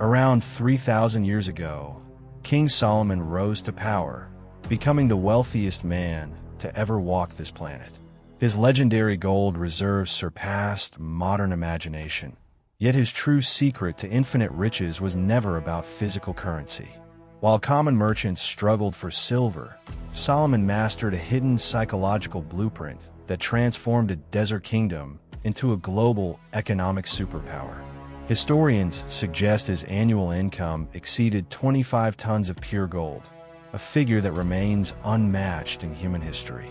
Around 3,000 years ago, King Solomon rose to power, becoming the wealthiest man to ever walk this planet. His legendary gold reserves surpassed modern imagination. Yet his true secret to infinite riches was never about physical currency. While common merchants struggled for silver, Solomon mastered a hidden psychological blueprint that transformed a desert kingdom into a global economic superpower. Historians suggest his annual income exceeded 25 tons of pure gold, a figure that remains unmatched in human history.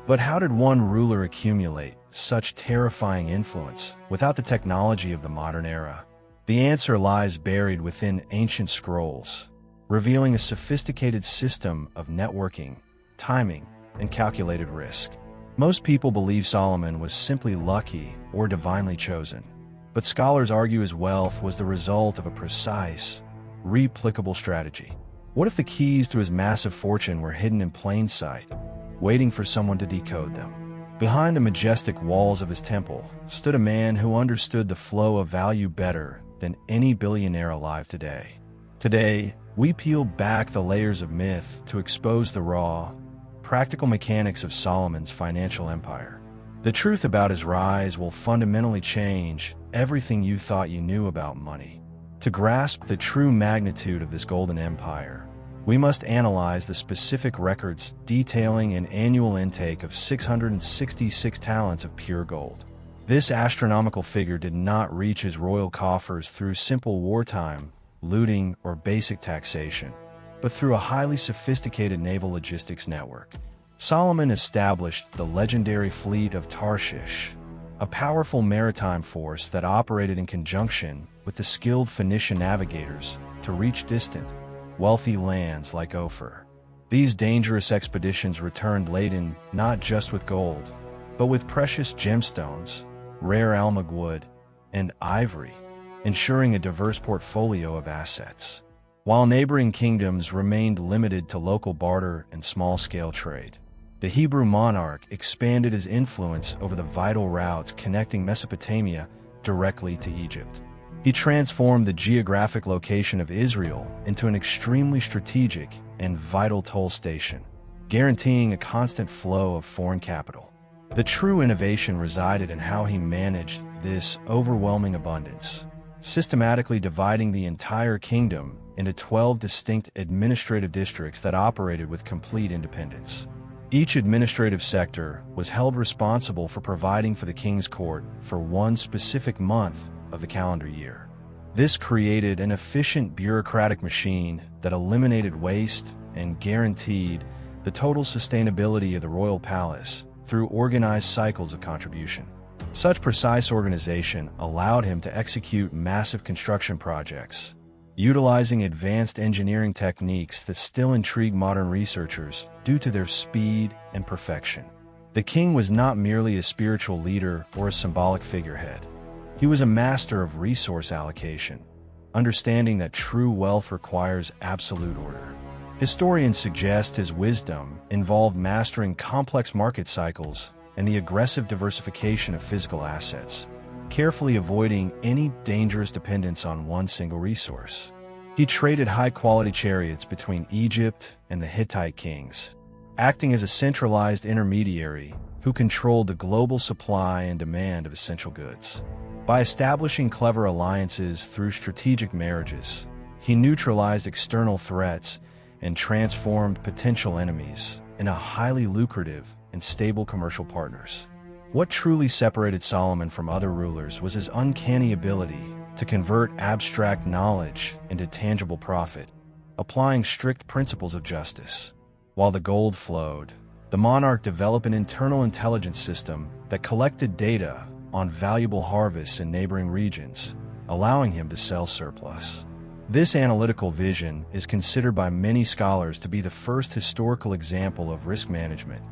But how did one ruler accumulate such terrifying influence without the technology of the modern era? The answer lies buried within ancient scrolls, revealing a sophisticated system of networking, timing, and calculated risk. Most people believe Solomon was simply lucky or divinely chosen, but scholars argue his wealth was the result of a precise, replicable strategy. What if the keys to his massive fortune were hidden in plain sight, waiting for someone to decode them? Behind the majestic walls of his temple stood a man who understood the flow of value better than any billionaire alive today. Today, we peel back the layers of myth to expose the raw, practical mechanics of Solomon's financial empire. The truth about his rise will fundamentally change everything you thought you knew about money. To grasp the true magnitude of this golden empire, we must analyze the specific records detailing an annual intake of 666 talents of pure gold. This astronomical figure did not reach his royal coffers through simple wartime, looting, or basic taxation, but through a highly sophisticated naval logistics network. Solomon established the legendary fleet of Tarshish, a powerful maritime force that operated in conjunction with the skilled Phoenician navigators to reach distant, wealthy lands like Ophir. These dangerous expeditions returned laden not just with gold, but with precious gemstones, rare almug wood, and ivory, ensuring a diverse portfolio of assets. While neighboring kingdoms remained limited to local barter and small-scale trade, the Hebrew monarch expanded his influence over the vital routes connecting Mesopotamia directly to Egypt. He transformed the geographic location of Israel into an extremely strategic and vital toll station, guaranteeing a constant flow of foreign capital. The true innovation resided in how he managed this overwhelming abundance, systematically dividing the entire kingdom into 12 distinct administrative districts that operated with complete independence. Each administrative sector was held responsible for providing for the king's court for one specific month of the calendar year. This created an efficient bureaucratic machine that eliminated waste and guaranteed the total sustainability of the royal palace through organized cycles of contribution. Such precise organization allowed him to execute massive construction projects, utilizing advanced engineering techniques that still intrigue modern researchers due to their speed and perfection. The king was not merely a spiritual leader or a symbolic figurehead. He was a master of resource allocation, understanding that true wealth requires absolute order. Historians suggest his wisdom involved mastering complex market cycles and the aggressive diversification of physical assets, carefully avoiding any dangerous dependence on one single resource. He traded high-quality chariots between Egypt and the Hittite kings, acting as a centralized intermediary who controlled the global supply and demand of essential goods. By establishing clever alliances through strategic marriages, he neutralized external threats and transformed potential enemies into highly lucrative and stable commercial partners. What truly separated Solomon from other rulers was his uncanny ability to convert abstract knowledge into tangible profit, applying strict principles of justice. While the gold flowed, the monarch developed an internal intelligence system that collected data on valuable harvests in neighboring regions, allowing him to sell surplus. This analytical vision is considered by many scholars to be the first historical example of risk management,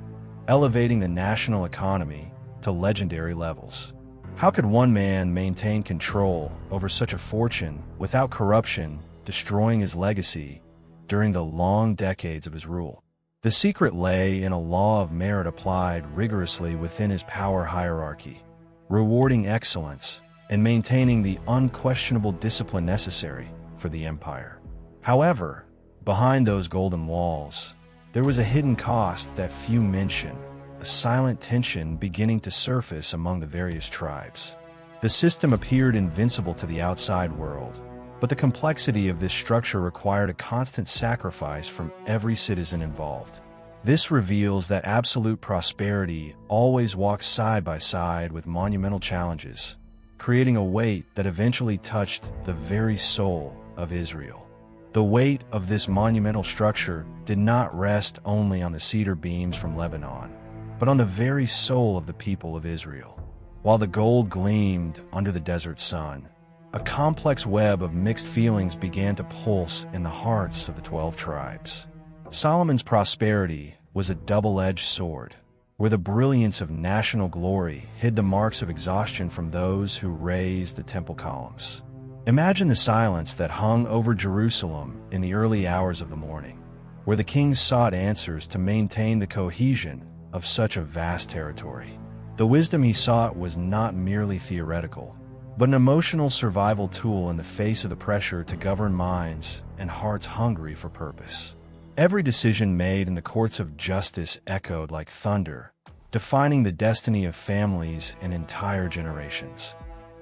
elevating the national economy to legendary levels. How could one man maintain control over such a fortune without corruption destroying his legacy during the long decades of his rule? The secret lay in a law of merit applied rigorously within his power hierarchy, rewarding excellence and maintaining the unquestionable discipline necessary for the empire. However, behind those golden walls, there was a hidden cost that few mention, a silent tension beginning to surface among the various tribes. The system appeared invincible to the outside world, but the complexity of this structure required a constant sacrifice from every citizen involved. This reveals that absolute prosperity always walks side by side with monumental challenges, creating a weight that eventually touched the very soul of Israel. The weight of this monumental structure did not rest only on the cedar beams from Lebanon, but on the very soul of the people of Israel. While the gold gleamed under the desert sun, a complex web of mixed feelings began to pulse in the hearts of the 12 tribes. Solomon's prosperity was a double-edged sword, where the brilliance of national glory hid the marks of exhaustion from those who raised the temple columns. Imagine the silence that hung over Jerusalem in the early hours of the morning, where the king sought answers to maintain the cohesion of such a vast territory. The wisdom he sought was not merely theoretical, but an emotional survival tool in the face of the pressure to govern minds and hearts hungry for purpose. Every decision made in the courts of justice echoed like thunder, defining the destiny of families and entire generations.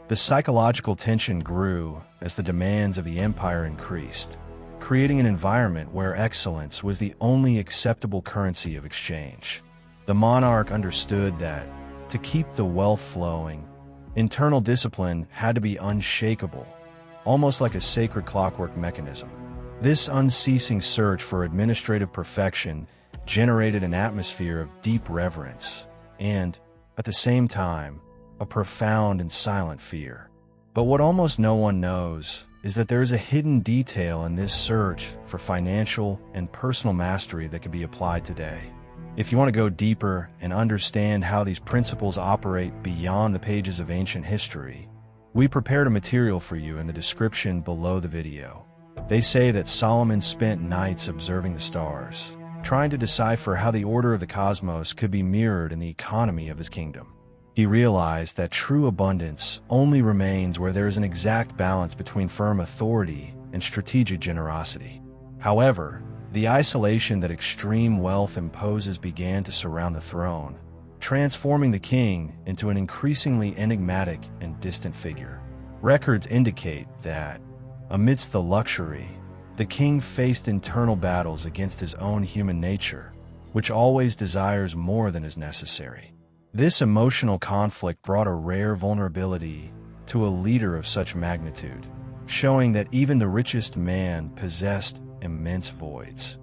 The psychological tension grew as the demands of the empire increased, creating an environment where excellence was the only acceptable currency of exchange. The monarch understood that, to keep the wealth flowing, internal discipline had to be unshakable, almost like a sacred clockwork mechanism. This unceasing search for administrative perfection generated an atmosphere of deep reverence and, at the same time, a profound and silent fear. But what almost no one knows is that there is a hidden detail in this search for financial and personal mastery that can be applied today. If you want to go deeper and understand how these principles operate beyond the pages of ancient history, we prepared a material for you in the description below the video. They say that Solomon spent nights observing the stars, trying to decipher how the order of the cosmos could be mirrored in the economy of his kingdom. He realized that true abundance only remains where there is an exact balance between firm authority and strategic generosity. However, the isolation that extreme wealth imposes began to surround the throne, transforming the king into an increasingly enigmatic and distant figure. Records indicate that, amidst the luxury, the king faced internal battles against his own human nature, which always desires more than is necessary. This emotional conflict brought a rare vulnerability to a leader of such magnitude, showing that even the richest man possessed immense voids.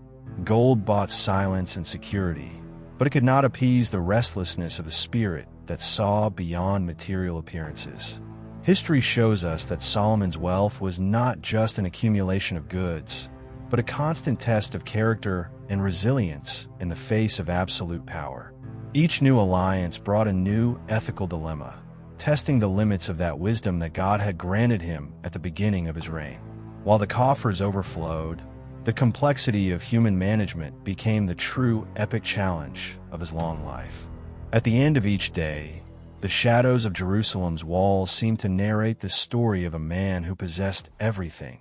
Gold bought silence and security, but it could not appease the restlessness of a spirit that saw beyond material appearances. History shows us that Solomon's wealth was not just an accumulation of goods, but a constant test of character and resilience in the face of absolute power. Each new alliance brought a new ethical dilemma, testing the limits of that wisdom that God had granted him at the beginning of his reign. While the coffers overflowed, the complexity of human management became the true epic challenge of his long life. At the end of each day, the shadows of Jerusalem's walls seemed to narrate the story of a man who possessed everything,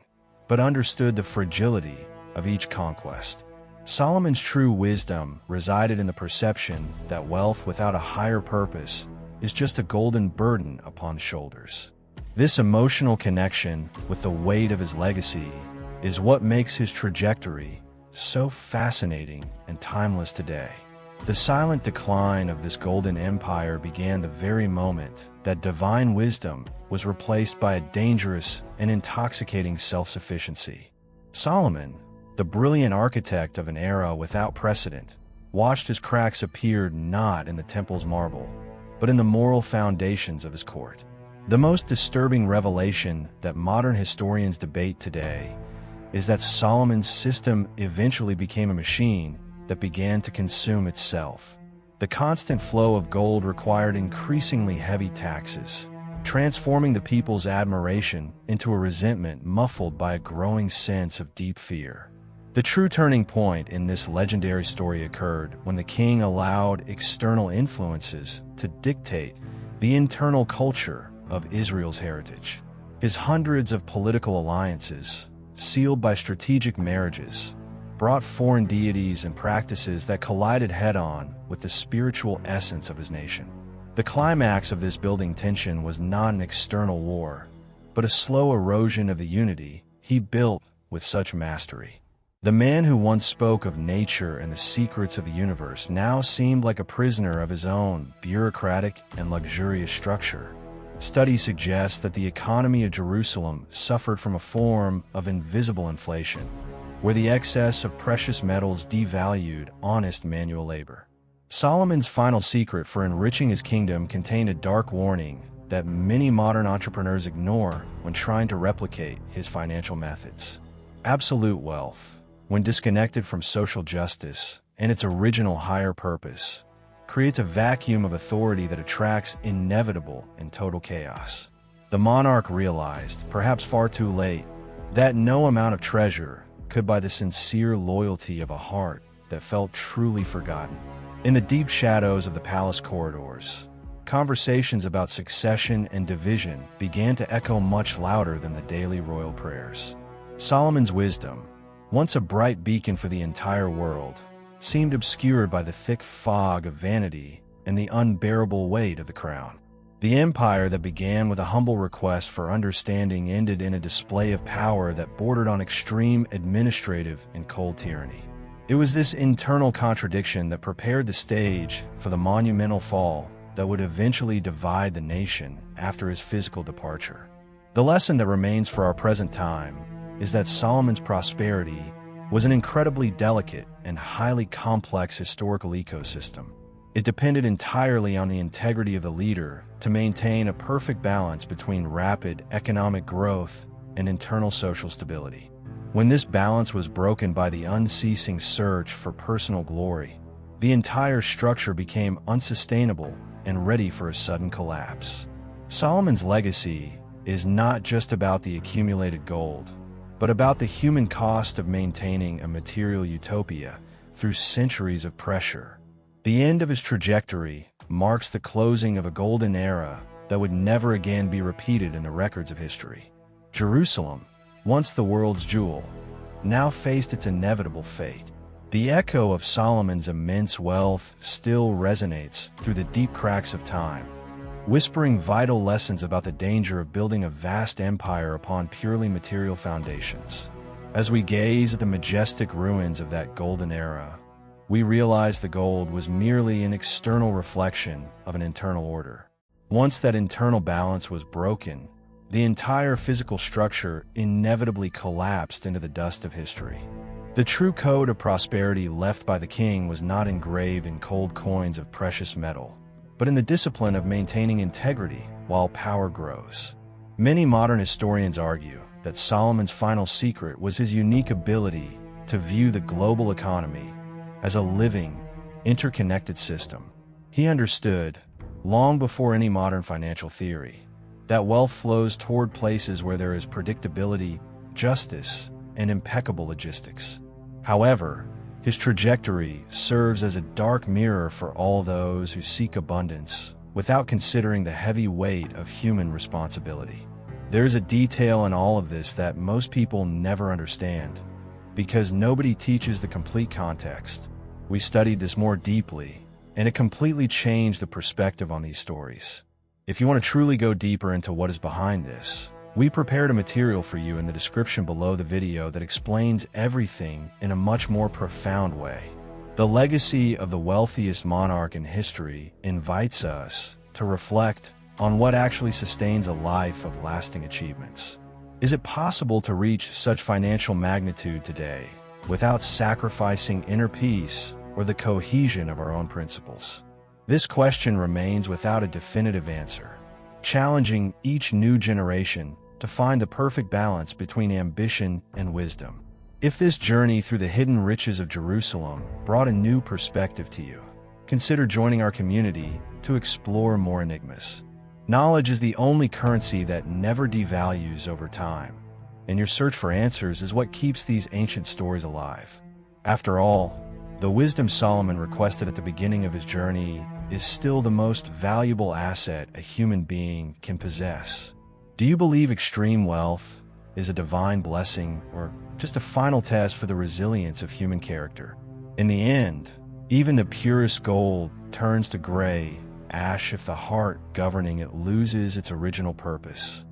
but understood the fragility of each conquest. Solomon's true wisdom resided in the perception that wealth without a higher purpose is just a golden burden upon shoulders. This emotional connection with the weight of his legacy is what makes his trajectory so fascinating and timeless today. The silent decline of this golden empire began the very moment that divine wisdom was replaced by a dangerous and intoxicating self-sufficiency. Solomon, the brilliant architect of an era without precedent, watched as cracks appeared not in the temple's marble, but in the moral foundations of his court. The most disturbing revelation that modern historians debate today is that Solomon's system eventually became a machine that began to consume itself. The constant flow of gold required increasingly heavy taxes, transforming the people's admiration into a resentment muffled by a growing sense of deep fear. The true turning point in this legendary story occurred when the king allowed external influences to dictate the internal culture of Israel's heritage. His hundreds of political alliances, sealed by strategic marriages, brought foreign deities and practices that collided head-on with the spiritual essence of his nation. The climax of this building tension was not an external war, but a slow erosion of the unity he built with such mastery. The man who once spoke of nature and the secrets of the universe now seemed like a prisoner of his own bureaucratic and luxurious structure. Studies suggest that the economy of Jerusalem suffered from a form of invisible inflation, where the excess of precious metals devalued honest manual labor. Solomon's final secret for enriching his kingdom contained a dark warning that many modern entrepreneurs ignore when trying to replicate his financial methods. Absolute wealth, when disconnected from social justice and its original higher purpose, creates a vacuum of authority that attracts inevitable and total chaos. The monarch realized, perhaps far too late, that no amount of treasure could buy the sincere loyalty of a heart that felt truly forgotten. In the deep shadows of the palace corridors, conversations about succession and division began to echo much louder than the daily royal prayers. Solomon's wisdom, once a bright beacon for the entire world, seemed obscured by the thick fog of vanity and the unbearable weight of the crown. The empire that began with a humble request for understanding ended in a display of power that bordered on extreme administrative and cold tyranny. It was this internal contradiction that prepared the stage for the monumental fall that would eventually divide the nation after his physical departure. The lesson that remains for our present time is that Solomon's prosperity was an incredibly delicate and highly complex historical ecosystem. It depended entirely on the integrity of the leader to maintain a perfect balance between rapid economic growth and internal social stability. When this balance was broken by the unceasing search for personal glory, the entire structure became unsustainable and ready for a sudden collapse. Solomon's legacy is not just about the accumulated gold, but about the human cost of maintaining a material utopia through centuries of pressure. The end of his trajectory marks the closing of a golden era that would never again be repeated in the records of history. Jerusalem, once the world's jewel, now faced its inevitable fate. The echo of Solomon's immense wealth still resonates through the deep cracks of time, whispering vital lessons about the danger of building a vast empire upon purely material foundations. As we gaze at the majestic ruins of that golden era, we realize the gold was merely an external reflection of an internal order. Once that internal balance was broken, the entire physical structure inevitably collapsed into the dust of history. The true code of prosperity left by the king was not engraved in cold coins of precious metal, but in the discipline of maintaining integrity while power grows. Many modern historians argue that Solomon's final secret was his unique ability to view the global economy as a living, interconnected system. He understood, long before any modern financial theory, that wealth flows toward places where there is predictability, justice, and impeccable logistics. However, his trajectory serves as a dark mirror for all those who seek abundance without considering the heavy weight of human responsibility. There's a detail in all of this that most people never understand, because nobody teaches the complete context. We studied this more deeply, and it completely changed the perspective on these stories. If you want to truly go deeper into what is behind this, we prepared a material for you in the description below the video that explains everything in a much more profound way. The legacy of the wealthiest monarch in history invites us to reflect on what actually sustains a life of lasting achievements. Is it possible to reach such financial magnitude today without sacrificing inner peace or the cohesion of our own principles? This question remains without a definitive answer, challenging each new generation to find the perfect balance between ambition and wisdom. If this journey through the hidden riches of Jerusalem brought a new perspective to you, consider joining our community to explore more enigmas. Knowledge is the only currency that never devalues over time, and your search for answers is what keeps these ancient stories alive. After all, the wisdom Solomon requested at the beginning of his journey is still the most valuable asset a human being can possess. Do you believe extreme wealth, is a divine blessing or just a final test for the resilience of human character. In the end, even the purest gold turns to gray ash if the heart governing it loses its original purpose.